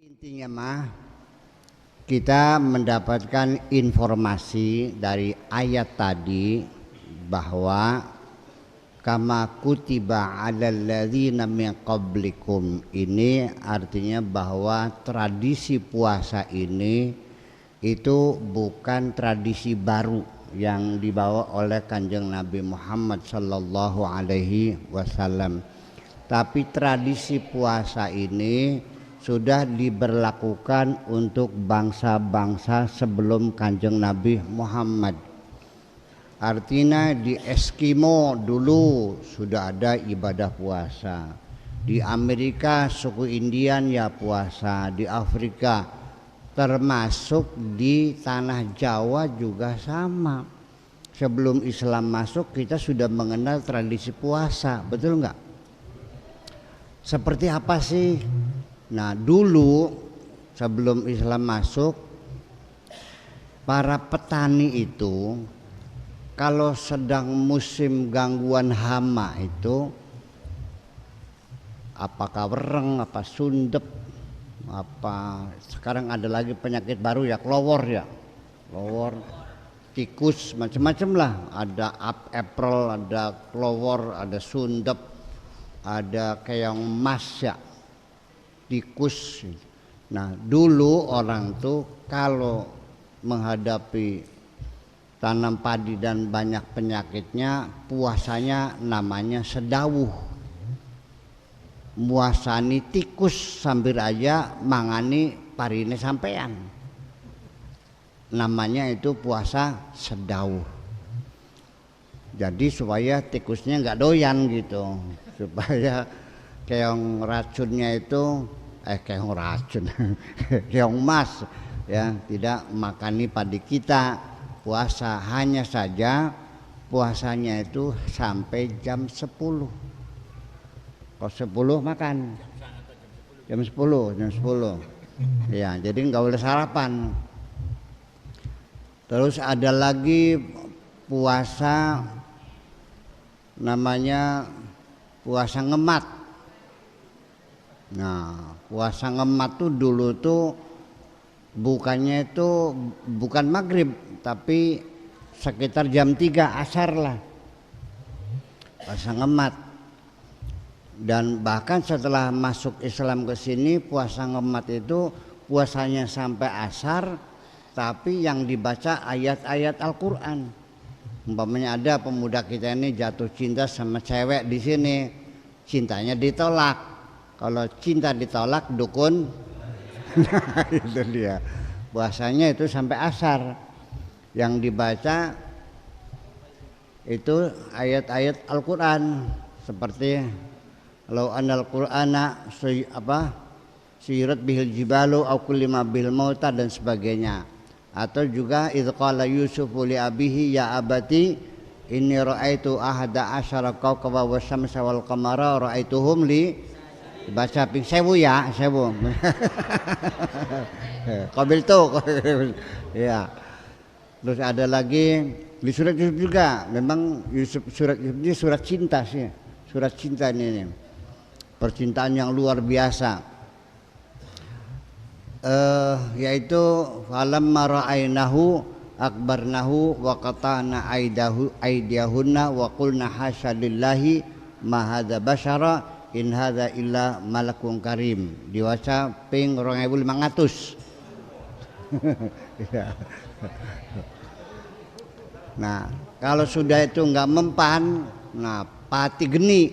Intinya mah kita mendapatkan informasi dari ayat tadi bahwa kama kutiba 'alal ladzina min qablikum, ini artinya bahwa tradisi puasa ini itu bukan tradisi baru yang dibawa oleh Kanjeng Nabi Muhammad sallallahu alaihi wasallam, tapi tradisi puasa ini sudah diberlakukan untuk bangsa-bangsa sebelum Kanjeng Nabi Muhammad. Artinya di Eskimo dulu sudah ada ibadah puasa. Di Amerika suku Indian ya puasa, di Afrika termasuk di tanah Jawa juga sama. Sebelum Islam masuk kita sudah mengenal tradisi puasa, betul nggak? Seperti apa sih? Nah dulu sebelum Islam masuk, para petani itu kalau sedang musim gangguan hama itu, apakah wereng, apa sundep, apa sekarang ada lagi penyakit baru ya, kelowor, tikus, macam-macam lah. Ada April, ada kelowor, ada sundep, ada keong emas ya, tikus. Nah dulu orang tuh kalau menghadapi tanam padi dan banyak penyakitnya, puasanya namanya sedawuh. Muasani tikus sambil aja mangani parine sampean, namanya itu puasa sedawuh. Jadi supaya tikusnya nggak doyan gitu, supaya keong racunnya itu keong racun keong emas ya tidak makani padi kita. Puasa hanya saja puasanya itu sampai jam 10. Kalau 10 makan jam 10 ya, jadi nggak boleh sarapan. Terus ada lagi puasa namanya puasa ngemat. Nah puasa ngemat tuh dulu tuh bukannya itu bukan maghrib tapi sekitar jam 3 asar lah, puasa ngemat. Dan bahkan setelah masuk Islam ke sini, puasa ngemat itu puasanya sampai asar tapi yang dibaca ayat-ayat Al-Qur'an. Umpamanya ada pemuda kita ini jatuh cinta sama cewek di sini, cintanya ditolak. Kalau cinta ditolak dukun nah itu dia. Puasanya itu sampai asar. Yang dibaca itu ayat-ayat Al-Qur'an seperti law anal qur'ana suyirat bihil jibalu au kullima bil mauta dan sebagainya. Atau juga idz qala yusufu li abihi ya abati inni ra'aitu ahada asyara kawkaba wasyamsa wal qamara ra'aituhum li, baca ping sewu ya, sewu qabil tuh ya. Terus ada lagi di surat Yusuf juga, memang surat Yusuf ini surat cinta sih, surat cinta ini percintaan yang luar biasa. Yaitu falamma ra'ainahu akbarnahu wa qata'na aydiyahunna wa qulna hasya lillahi ma hadza basyara in hadza illa malakun karim. Diwaca ping 2500 ya. Nah kalau sudah itu nggak mempan, nah pati geni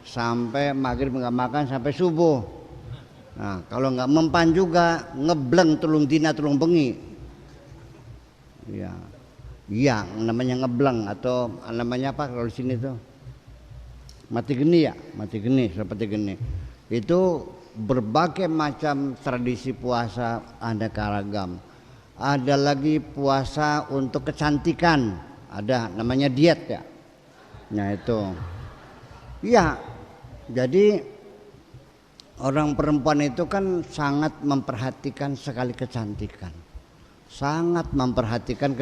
sampai maghrib nggak makan sampai subuh. Nah kalau nggak mempan juga ngebleng tulung dina tulung bengi ya, iya namanya ngebleng atau namanya apa kalau di sini tuh mati geni ya, mati geni, seperti geni. Itu berbagai macam tradisi puasa aneka ragam. Ada lagi puasa untuk kecantikan, ada namanya diet ya. Nah itu ya, jadi orang perempuan itu kan sangat memperhatikan sekali kecantikan, sangat memperhatikan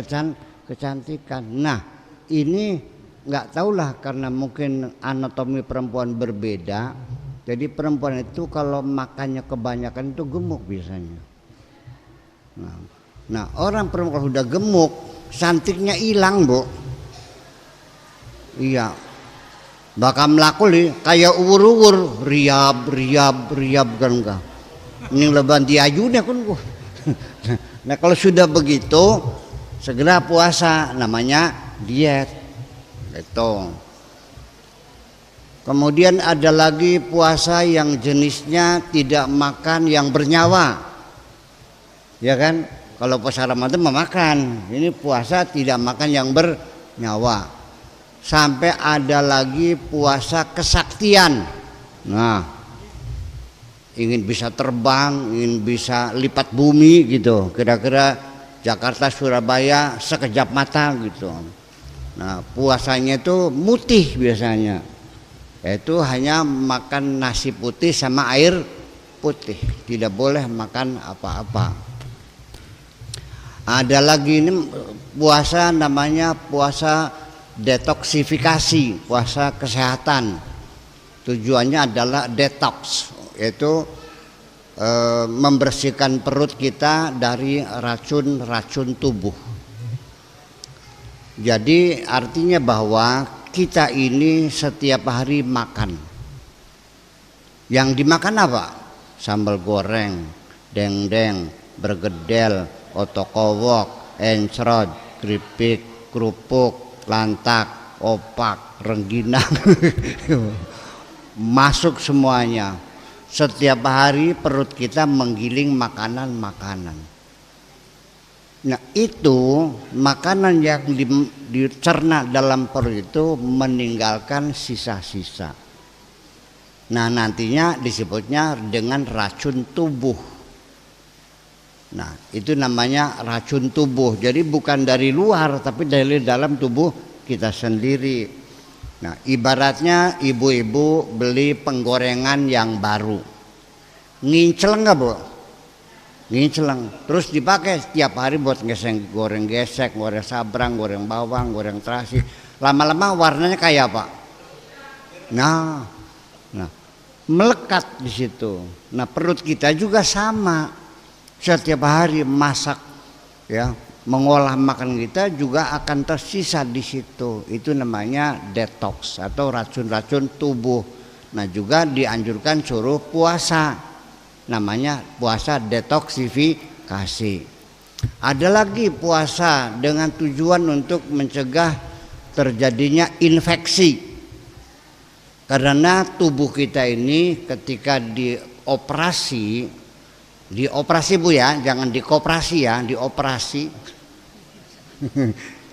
kecantikan. Nah ini nggak tahulah karena mungkin anatomi perempuan berbeda, Jadi perempuan itu kalau makannya kebanyakan itu gemuk biasanya. Nah, orang perempuan kalau udah gemuk, cantiknya hilang, Bu. Iya. Bakal melaku nih kayak uwur-uwur, riab kan enggak. Ini leban diajunya kan gua. Nah, kalau sudah begitu segera puasa, namanya diet. Gitu. Kemudian ada lagi puasa yang jenisnya tidak makan yang bernyawa. Ya kan? Kalau puasa Ramadan memakan, ini puasa tidak makan yang bernyawa. Sampai ada lagi puasa kesaktian. Nah, ingin bisa terbang, ingin bisa lipat bumi gitu. Kira-kira Jakarta Surabaya sekejap mata gitu. Nah, puasanya itu mutih biasanya. Yaitu hanya makan nasi putih sama air putih, tidak boleh makan apa-apa. Ada lagi ini puasa namanya puasa detoksifikasi, puasa kesehatan. Tujuannya adalah detox, yaitu membersihkan perut kita dari racun-racun tubuh. Jadi artinya bahwa kita ini setiap hari makan. Yang dimakan apa? Sambal goreng, dendeng, bergedel, otokowok, encrot, keripik, kerupuk, lantak, opak, rengginang. Masuk semuanya. Setiap hari perut kita menggiling makanan-makanan. Nah, itu makanan yang dicerna dalam perut itu meninggalkan sisa-sisa. Nah, nantinya disebutnya dengan racun tubuh. Nah, itu namanya racun tubuh. Jadi bukan dari luar tapi dari dalam tubuh kita sendiri. Nah, ibaratnya ibu-ibu beli penggorengan yang baru. Ngincel enggak, Bu? Ngincel. Terus dipakai setiap hari buat goreng gesek, goreng sabrang, goreng bawang, goreng terasi. Lama-lama warnanya kayak apa? Nah, melekat di situ. Nah, perut kita juga sama. Setiap hari masak, ya, mengolah makan kita juga akan tersisa di situ. Itu namanya detox atau racun-racun tubuh. Nah, juga dianjurkan suruh puasa. Namanya puasa detoksifikasi. Ada lagi puasa dengan tujuan untuk mencegah terjadinya infeksi. Karena tubuh kita ini ketika dioperasi Bu ya, jangan dikoperasi ya, dioperasi.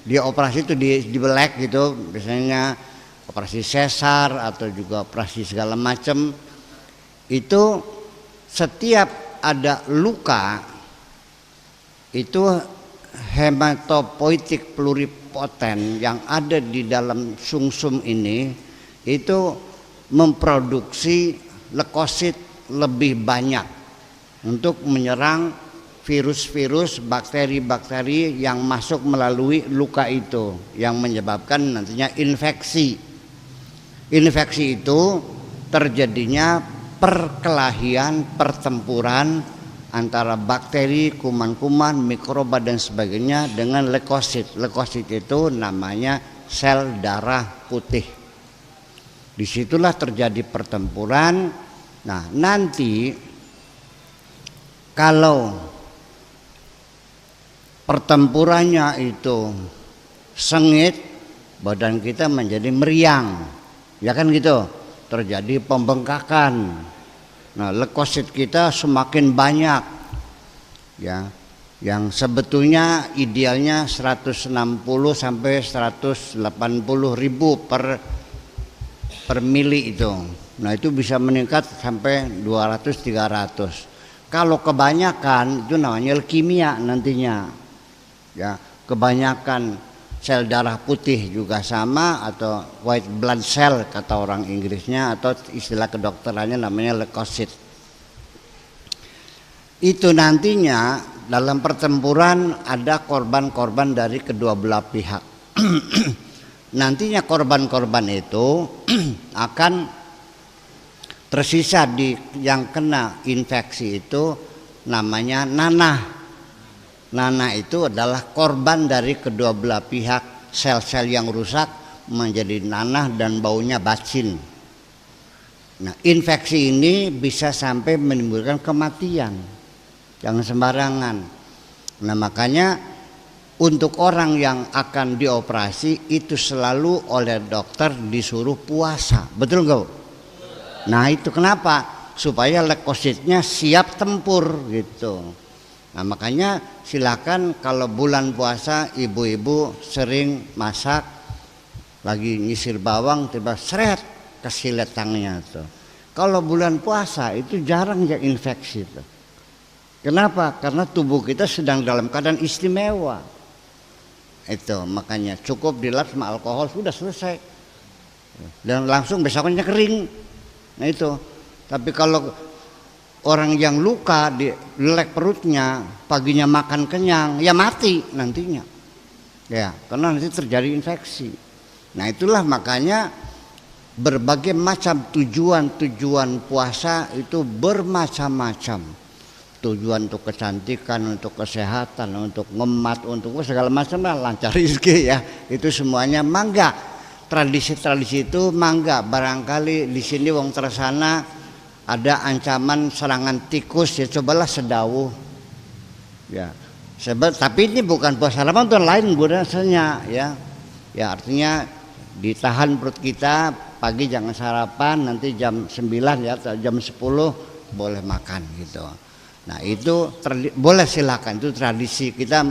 Dioperasi itu dibelek gitu, biasanya operasi sesar atau juga operasi segala macam. Itu setiap ada luka itu hematopoietik pluripoten yang ada di dalam sumsum ini itu memproduksi leukosit lebih banyak untuk menyerang virus-virus, bakteri-bakteri yang masuk melalui luka itu yang menyebabkan nantinya infeksi. Infeksi itu terjadinya perkelahian, pertempuran antara bakteri, kuman-kuman, mikroba dan sebagainya dengan leukosit. Leukosit itu namanya sel darah putih. Disitulah terjadi pertempuran. Nah, nanti kalau pertempurannya itu sengit, badan kita menjadi meriang, ya kan gitu, terjadi pembengkakan. Nah, leukosit kita semakin banyak, ya, yang sebetulnya idealnya 160 sampai 180 ribu per mili itu. Nah, itu bisa meningkat sampai 200-300. Kalau kebanyakan itu namanya leukemia nantinya. Ya, kebanyakan sel darah putih juga sama atau white blood cell kata orang Inggrisnya atau istilah kedokterannya namanya leukosit. Itu nantinya dalam pertempuran ada korban-korban dari kedua belah pihak. Nantinya korban-korban itu akan Tersisa yang kena infeksi itu namanya nanah. Nanah itu adalah korban dari kedua belah pihak, sel-sel yang rusak menjadi nanah dan baunya bacin. Nah, infeksi ini bisa sampai menimbulkan kematian. Jangan sembarangan. Nah, makanya untuk orang yang akan dioperasi itu selalu oleh dokter disuruh puasa. Betul nggak? Nah, itu kenapa? Supaya leukositnya siap tempur gitu. Nah, makanya silakan kalau bulan puasa ibu-ibu sering masak, lagi nyisir bawang tiba seret kesilet tangannya tuh. Kalau bulan puasa itu jarang ya infeksi tuh. Kenapa? Karena tubuh kita sedang dalam keadaan istimewa. Itu makanya cukup dilap sama alkohol sudah selesai. Dan langsung besoknya kering. Nah itu. Tapi kalau orang yang luka di lelek perutnya, paginya makan kenyang, ya mati nantinya. Ya, karena nanti terjadi infeksi. Nah, itulah makanya berbagai macam tujuan puasa itu bermacam-macam. Tujuan untuk kecantikan, untuk kesehatan, untuk ngemat, untuk segala macam lah, lancar rezeki ya. Itu semuanya mangga. Tradisi-tradisi itu mangga. Barangkali di sini wong tersana ada ancaman serangan tikus ya cobalah sedawuh. Ya. Tapi ini bukan puasa Ramadan, lain rasanya ya. Ya artinya ditahan perut kita, pagi jangan sarapan, nanti jam 9 ya jam 10 boleh makan gitu. Nah itu boleh silakan, itu tradisi kita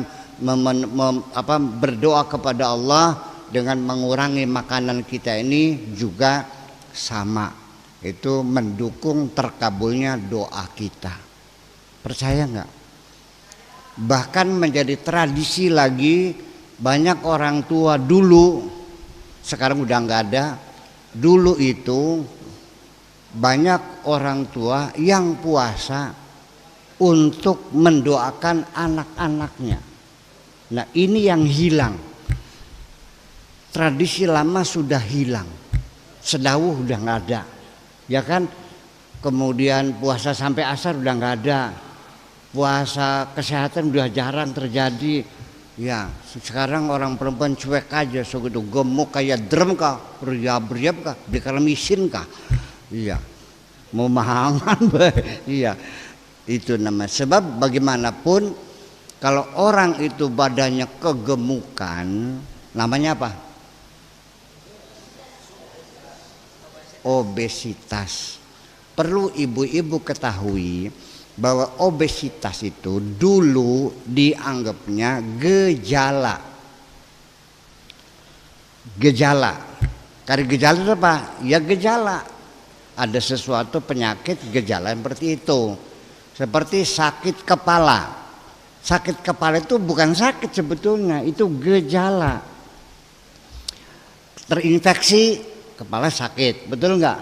berdoa kepada Allah dengan mengurangi makanan kita ini juga sama, itu mendukung terkabulnya doa kita. Percaya nggak? Bahkan menjadi tradisi lagi, banyak orang tua dulu, sekarang udah nggak ada. Dulu itu banyak orang tua yang puasa untuk mendoakan anak-anaknya. Nah ini yang hilang. Tradisi lama sudah hilang. Sedawuh udah nggak ada. Ya kan? Kemudian puasa sampai asar udah nggak ada. Puasa kesehatan udah jarang terjadi. Ya sekarang orang perempuan cuek aja, segitu gemuk kayak drum kah, beriap-beriap kah, dikeramisin kah. Iya. Mau mahangan iya. Itu namanya. Sebab bagaimanapun kalau orang itu badannya kegemukan, namanya apa? Obesitas. Perlu ibu-ibu ketahui bahwa obesitas itu dulu dianggapnya gejala. Gejala. Karena gejala itu apa? Ya gejala. Ada sesuatu penyakit gejala seperti itu. Seperti sakit kepala. Sakit kepala itu bukan sakit sebetulnya, itu gejala. Terinfeksi, kepala sakit, betul enggak?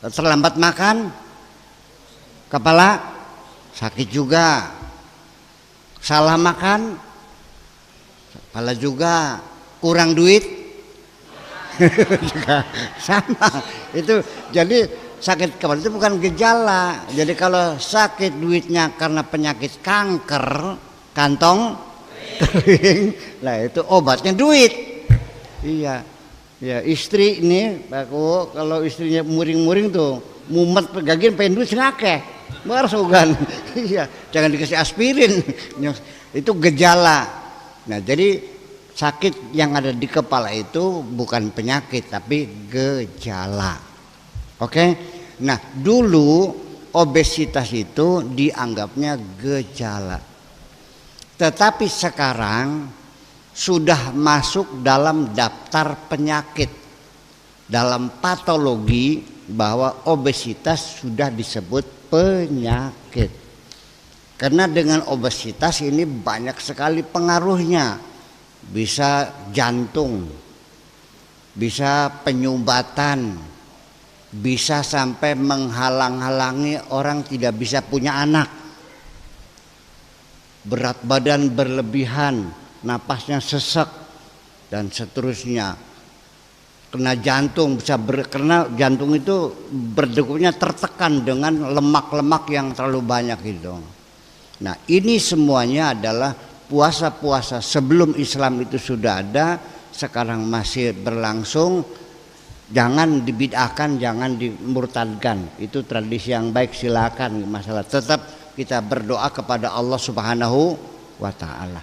Terlambat makan, kepala sakit juga. Salah makan, kepala juga. Kurang duit, juga sama. Itu jadi sakit kepala itu bukan gejala. Jadi kalau sakit duitnya karena penyakit kanker kantong kering, lah itu obatnya duit. Iya, ya istri ini aku kalau istrinya muring-muring tuh mumet pegagin pengen duit ngakeh, barsogan. Iya, jangan dikasih aspirin. Itu gejala. Nah jadi sakit yang ada di kepala itu bukan penyakit tapi gejala. Oke, nah dulu obesitas itu dianggapnya gejala, tetapi sekarang sudah masuk dalam daftar penyakit, dalam patologi bahwa obesitas sudah disebut penyakit. Karena dengan obesitas ini banyak sekali pengaruhnya, bisa jantung, bisa penyumbatan, bisa sampai menghalang-halangi orang tidak bisa punya anak. Berat badan berlebihan, napasnya sesek dan seterusnya. kena jantung karena jantung itu berdegupnya tertekan dengan lemak-lemak yang terlalu banyak itu. Nah, ini semuanya adalah puasa-puasa sebelum Islam itu sudah ada, sekarang masih berlangsung. Jangan dibid'ahkan, jangan dimurtadkan. Itu tradisi yang baik, silakan. Masalah tetap kita berdoa kepada Allah Subhanahu wa taala.